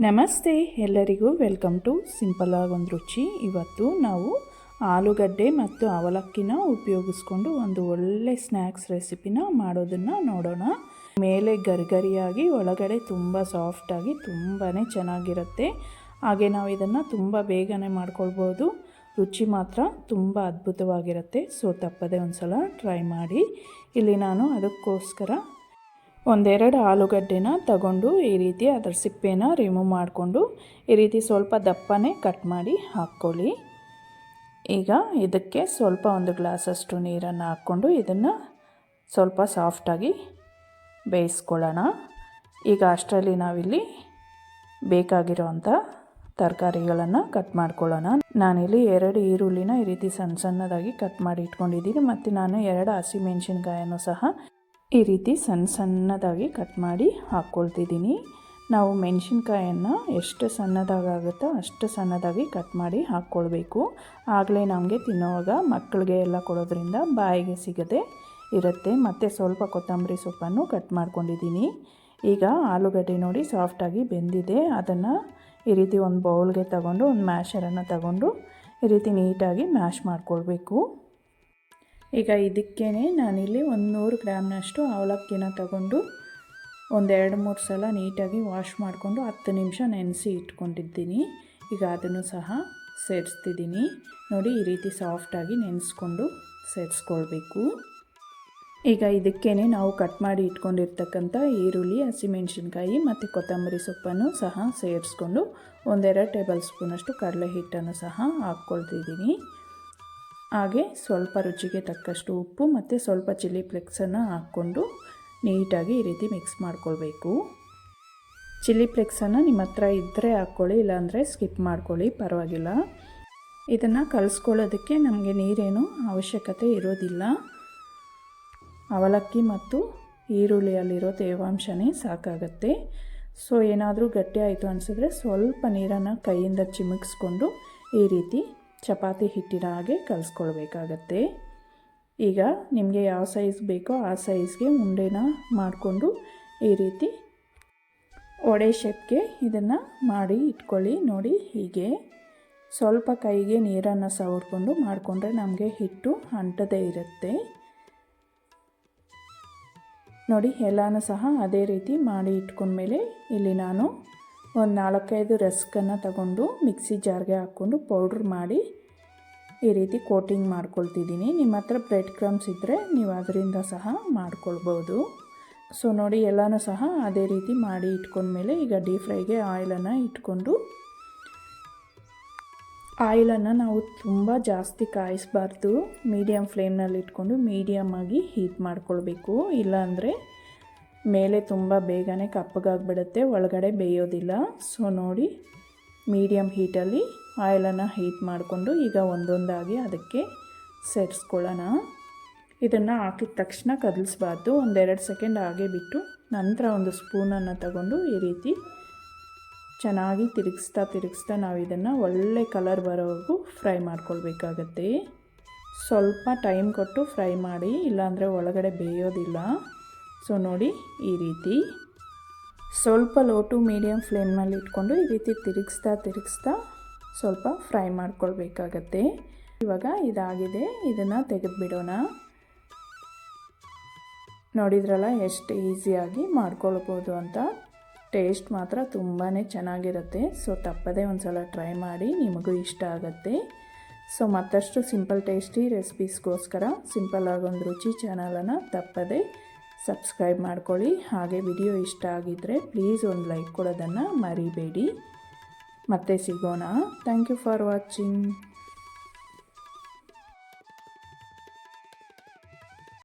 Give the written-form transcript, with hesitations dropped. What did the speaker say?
ನಮಸ್ತೆ ಎಲ್ಲರಿಗೂ welcome to simple ಆಗಿ ಒಂದು ರುಚಿ. ಇವತ್ತು ನಾವು ಆಲೂಗಡ್ಡೆ ಮತ್ತು ಅವಲಕ್ಕಿನ ಉಪಯೋಗಿಸ್ಕೊಂಡು ಒಂದು ಒಳ್ಳೆ ಸ್ನ್ಯಾಕ್ಸ್ ರೆಸಿಪಿನ ಮಾಡೋದನ್ನು ನೋಡೋಣ. ಮೇಲೆ ಗರಿಗರಿಯಾಗಿ ಒಳಗಡೆ ತುಂಬ ಸಾಫ್ಟಾಗಿ ತುಂಬಾ ಚೆನ್ನಾಗಿರುತ್ತೆ. ಹಾಗೆ ನಾವು ಇದನ್ನು ತುಂಬ ಬೇಗನೆ ಮಾಡ್ಕೊಳ್ಬೋದು. ರುಚಿ ಮಾತ್ರ ತುಂಬ ಅದ್ಭುತವಾಗಿರುತ್ತೆ. ಸೊ ತಪ್ಪದೆ ಒಂದು ಸಲ ಟ್ರೈ ಮಾಡಿ. ಇಲ್ಲಿ ನಾನು ಅದಕ್ಕೋಸ್ಕರ ಒಂದೆರಡು ಆಲೂಗಡ್ಡೆನ ತಗೊಂಡು ಈ ರೀತಿ ಅದರ ಸಿಪ್ಪೆನ ರಿಮೂವ್ ಮಾಡಿಕೊಂಡು ಈ ರೀತಿ ಸ್ವಲ್ಪ ದಪ್ಪನೇ ಕಟ್ ಮಾಡಿ ಹಾಕ್ಕೊಳ್ಳಿ. ಈಗ ಇದಕ್ಕೆ ಸ್ವಲ್ಪ ಒಂದು ಗ್ಲಾಸಷ್ಟು ನೀರನ್ನು ಹಾಕ್ಕೊಂಡು ಇದನ್ನು ಸ್ವಲ್ಪ ಸಾಫ್ಟಾಗಿ ಬೇಯಿಸ್ಕೊಳ್ಳೋಣ. ಈಗ ಅಷ್ಟರಲ್ಲಿ ನಾವಿಲ್ಲಿ ಬೇಕಾಗಿರೋವಂಥ ತರಕಾರಿಗಳನ್ನು ಕಟ್ ಮಾಡ್ಕೊಳ್ಳೋಣ. ನಾನಿಲ್ಲಿ 2 ಈರುಳ್ಳಿನ ಈ ರೀತಿ ಸಣ್ಣದಾಗಿ ಕಟ್ ಮಾಡಿ ಇಟ್ಕೊಂಡಿದ್ದೀನಿ. ಮತ್ತು ನಾನು 2 ಹಸಿಮೆಣಸಿನ್ಕಾಯನ್ನು ಸಹ ಈ ರೀತಿ ಸಣ್ಣದಾಗಿ ಕಟ್ ಮಾಡಿ ಹಾಕ್ಕೊಳ್ತಿದ್ದೀನಿ. ನಾವು ಮೆಣಸಿನ್ಕಾಯನ್ನು ಎಷ್ಟು ಸಣ್ಣದಾಗುತ್ತೋ ಅಷ್ಟು ಸಣ್ಣದಾಗಿ ಕಟ್ ಮಾಡಿ ಹಾಕ್ಕೊಳ್ಬೇಕು. ಆಗಲೇ ನಮಗೆ ತಿನ್ನೋವಾಗ ಮಕ್ಕಳಿಗೆ ಎಲ್ಲ ಕೊಡೋದ್ರಿಂದ ಬಾಯಿಗೆ ಸಿಗದೆ ಇರುತ್ತೆ. ಮತ್ತು ಸ್ವಲ್ಪ ಕೊತ್ತಂಬರಿ ಸೊಪ್ಪನ್ನು ಕಟ್ ಮಾಡ್ಕೊಂಡಿದ್ದೀನಿ. ಈಗ ಆಲೂಗಡ್ಡೆ ನೋಡಿ ಸಾಫ್ಟಾಗಿ ಬೆಂದಿದೆ. ಅದನ್ನು ಈ ರೀತಿ ಒಂದು ಬೌಲ್ಗೆ ತಗೊಂಡು ಒಂದು ಮ್ಯಾಶರನ್ನು ತಗೊಂಡು ಈ ರೀತಿ ನೀಟಾಗಿ ಮ್ಯಾಶ್ ಮಾಡ್ಕೊಳ್ಬೇಕು. ಈಗ ಇದಕ್ಕೇ ನಾನಿಲ್ಲಿ 100 ಗ್ರಾಮ್ನಷ್ಟು ಅವಲಕ್ಕಿನ ತಗೊಂಡು ಒಂದು 2-3 ಸಲ ನೀಟಾಗಿ ವಾಶ್ ಮಾಡಿಕೊಂಡು 10 ನಿಮಿಷ ನೆನೆಸಿ ಇಟ್ಕೊಂಡಿದ್ದೀನಿ. ಈಗ ಅದನ್ನು ಸಹ ಸೇರಿಸ್ತಿದ್ದೀನಿ. ನೋಡಿ ಈ ರೀತಿ ಸಾಫ್ಟಾಗಿ ನೆನೆಸ್ಕೊಂಡು ಸೇರಿಸ್ಕೊಳ್ಬೇಕು. ಈಗ ಇದಕ್ಕೇ ನಾವು ಕಟ್ ಮಾಡಿ ಇಟ್ಕೊಂಡಿರ್ತಕ್ಕಂಥ ಈರುಳ್ಳಿ, ಹಸಿಮೆಣಸಿನ್ಕಾಯಿ ಮತ್ತು ಕೊತ್ತಂಬರಿ ಸೊಪ್ಪನ್ನು ಸಹ ಸೇರಿಸ್ಕೊಂಡು 1-2 ಟೇಬಲ್ ಸ್ಪೂನಷ್ಟು ಕಡಲೆ ಹಿಟ್ಟನ್ನು ಸಹ ಹಾಕ್ಕೊಳ್ತಿದ್ದೀನಿ. ಹಾಗೆ ಸ್ವಲ್ಪ ರುಚಿಗೆ ತಕ್ಕಷ್ಟು ಉಪ್ಪು ಮತ್ತು ಸ್ವಲ್ಪ ಚಿಲ್ಲಿ ಫ್ಲೇಕ್ಸನ್ನು ಹಾಕ್ಕೊಂಡು ನೀಟಾಗಿ ಈ ರೀತಿ ಮಿಕ್ಸ್ ಮಾಡ್ಕೊಳ್ಬೇಕು. ಚಿಲ್ಲಿ ಫ್ಲೇಕ್ಸನ್ನು ನಿಮ್ಮ ಹತ್ರ ಇದ್ದರೆ ಹಾಕ್ಕೊಳ್ಳಿ, ಇಲ್ಲಾಂದರೆ ಸ್ಕಿಪ್ ಮಾಡ್ಕೊಳ್ಳಿ, ಪರವಾಗಿಲ್ಲ. ಇದನ್ನು ಕಲಿಸ್ಕೊಳ್ಳೋದಕ್ಕೆ ನಮಗೆ ನೀರೇನು ಅವಶ್ಯಕತೆ ಇರೋದಿಲ್ಲ. ಅವಲಕ್ಕಿ ಮತ್ತು ಈರುಳ್ಳಿಯಲ್ಲಿರೋ ತೇವಾಂಶನೇ ಸಾಕಾಗತ್ತೆ. ಸೊ ಏನಾದರೂ ಗಟ್ಟಿ ಆಯಿತು ಅನಿಸಿದ್ರೆ ಸ್ವಲ್ಪ ನೀರನ್ನು ಕೈಯಿಂದ ಚಿಮುಕಿಸ್ಕೊಂಡು ಈ ರೀತಿ ಚಪಾತಿ ಹಿಟ್ಟಿನ ಹಾಗೆ ಕಲಿಸ್ಕೊಳ್ಬೇಕಾಗತ್ತೆ. ಈಗ ನಿಮಗೆ ಯಾವ ಸೈಜ್ ಬೇಕೋ ಆ ಸೈಜ್ಗೆ ಉಂಡೆನ ಮಾಡಿಕೊಂಡು ಈ ರೀತಿ ವಡೆ ಶೇಪ್ಗೆ ಇದನ್ನು ಮಾಡಿ ಇಟ್ಕೊಳ್ಳಿ. ನೋಡಿ ಹೀಗೆ ಸ್ವಲ್ಪ ಕೈಗೆ ನೀರನ್ನು ಸವರ್ಕೊಂಡು ಮಾಡಿಕೊಂಡ್ರೆ ನಮಗೆ ಹಿಟ್ಟು ಅಂಟದೇ ಇರುತ್ತೆ. ನೋಡಿ ಎಲ್ಲನೂ ಸಹ ಅದೇ ರೀತಿ ಮಾಡಿ ಇಟ್ಕೊಂಡ್ಮೇಲೆ ಇಲ್ಲಿ ನಾನು ಒಂದು 4-5 ರಸ್ಕನ್ನು ತಗೊಂಡು ಮಿಕ್ಸಿ ಜಾರ್ಗೆ ಹಾಕ್ಕೊಂಡು ಪೌಡ್ರ್ ಮಾಡಿ ಈ ರೀತಿ ಕೋಟಿಂಗ್ ಮಾಡ್ಕೊಳ್ತಿದ್ದೀನಿ. ನಿಮ್ಮ ಹತ್ರ ಬ್ರೆಡ್ ಕ್ರಮ್ಸ್ ಇದ್ದರೆ ನೀವು ಅದರಿಂದ ಸಹ ಮಾಡ್ಕೊಳ್ಬೋದು. ಸೊ ನೋಡಿ ಎಲ್ಲನೂ ಸಹ ಅದೇ ರೀತಿ ಮಾಡಿ ಇಟ್ಕೊಂಡ್ಮೇಲೆ ಈಗ ಡೀಪ್ ಫ್ರೈಗೆ ಆಯಿಲನ್ನು ಇಟ್ಕೊಂಡು ಆಯಿಲನ್ನು ನಾವು ತುಂಬ ಜಾಸ್ತಿ ಕಾಯಿಸಬಾರ್ದು. ಮೀಡಿಯಮ್ ಫ್ಲೇಮ್ನಲ್ಲಿ ಇಟ್ಕೊಂಡು ಮೀಡಿಯಮ್ಮಾಗಿ ಹೀಟ್ ಮಾಡ್ಕೊಳ್ಬೇಕು. ಇಲ್ಲಾಂದರೆ ಮೇಲೆ ತುಂಬ ಬೇಗನೆ ಕಪ್ಪಗಾಗ್ಬಿಡುತ್ತೆ, ಒಳಗಡೆ ಬೇಯೋದಿಲ್ಲ. ಸೊ ನೋಡಿ ಮೀಡಿಯಮ್ ಹೀಟಲ್ಲಿ ಆಯಿಲನ್ನು ಹೀಟ್ ಮಾಡಿಕೊಂಡು ಈಗ ಒಂದೊಂದಾಗಿ ಅದಕ್ಕೆ ಸೇರಿಸ್ಕೊಳ್ಳೋಣ. ಇದನ್ನು ಹಾಕಿದ ತಕ್ಷಣ ಕದಲಿಸ್ಬಾರ್ದು. 1-2 ಸೆಕೆಂಡ್ ಹಾಗೆ ಬಿಟ್ಟು ನಂತರ ಒಂದು ಸ್ಪೂನನ್ನು ತಗೊಂಡು ಈ ರೀತಿ ಚೆನ್ನಾಗಿ ತಿರುಗಿಸ್ತಾ ನಾವು ಇದನ್ನು ಒಳ್ಳೆ ಕಲರ್ ಬರೋವರೆಗೂ ಫ್ರೈ ಮಾಡ್ಕೊಳ್ಬೇಕಾಗತ್ತೆ. ಸ್ವಲ್ಪ ಟೈಮ್ ಕೊಟ್ಟು ಫ್ರೈ ಮಾಡಿ, ಇಲ್ಲಾಂದರೆ ಒಳಗಡೆ ಬೇಯೋದಿಲ್ಲ. ಸೊ ನೋಡಿ ಈ ರೀತಿ ಸ್ವಲ್ಪ ಲೋ ಟು ಮೀಡಿಯಮ್ ಫ್ಲೇಮ್ನಲ್ಲಿ ಇಟ್ಕೊಂಡು ಈ ರೀತಿ ತಿರುಗಿಸ್ತಾ ಸ್ವಲ್ಪ ಫ್ರೈ ಮಾಡ್ಕೊಳ್ಬೇಕಾಗತ್ತೆ. ಇವಾಗ ಇದಾಗಿದೆ, ಇದನ್ನು ತೆಗೆದುಬಿಡೋಣ. ನೋಡಿದ್ರಲ್ಲ ಎಷ್ಟು ಈಸಿಯಾಗಿ ಮಾಡ್ಕೊಳ್ಬೋದು ಅಂತ. ಟೇಸ್ಟ್ ಮಾತ್ರ ತುಂಬಾ ಚೆನ್ನಾಗಿರುತ್ತೆ. ಸೊ ತಪ್ಪದೇ ಒಂದು ಸಲ ಟ್ರೈ ಮಾಡಿ, ನಿಮಗೂ ಇಷ್ಟ ಆಗುತ್ತೆ. ಸೊ ಮತ್ತಷ್ಟು ಸಿಂಪಲ್ ಟೇಸ್ಟಿ ರೆಸಿಪೀಸ್ಗೋಸ್ಕರ ಸಿಂಪಲ್ ಆಗೊಂದು ರುಚಿ ಚಾನಲನ್ನು ತಪ್ಪದೇ ಸಬ್ಸ್ಕ್ರೈಬ್ ಮಾಡ್ಕೊಳ್ಳಿ. ಹಾಗೆ ವಿಡಿಯೋ ಇಷ್ಟ ಆಗಿದ್ದರೆ ಪ್ಲೀಸ್ ಒಂದು ಲೈಕ್ ಕೊಡೋದನ್ನು ಮರಿಬೇಡಿ. ಮತ್ತೆ ಸಿಗೋಣ. Thank you for watching.